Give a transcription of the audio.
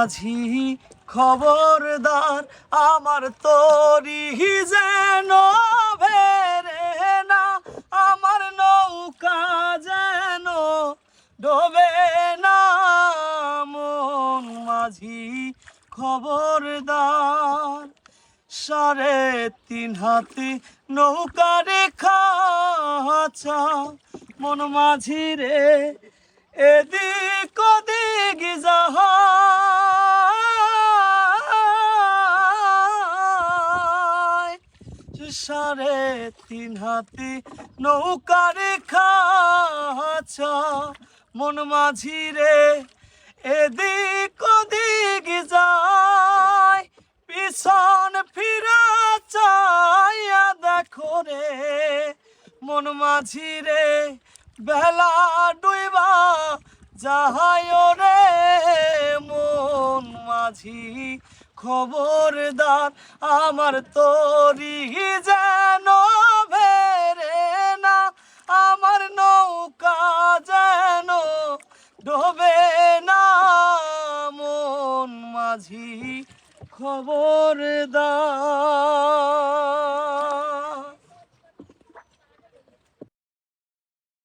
মাঝি খবরদার আমার তরি যেন ভেরে না, আমার নৌকা যেন ডোবে না। মন মাঝি খবরদার, 3.5 হাতে নৌকা রেখা আছা, মন মাঝি রে এদিক ওদিক যাহাই। 3.5 হাতে নৌকা রেখা আছা, মন মাঝি রে এদিক ওদিক যায়। পিছন ফিরা চাইয়া দেখো রে মন মাঝি রে, বেলা ডুইবা যাহাই রে। মন মাঝি খবরদার আমার তরি যেন ভেরে না, আমার নৌকা যেন ডোবে না। মন মাঝি খবরদার।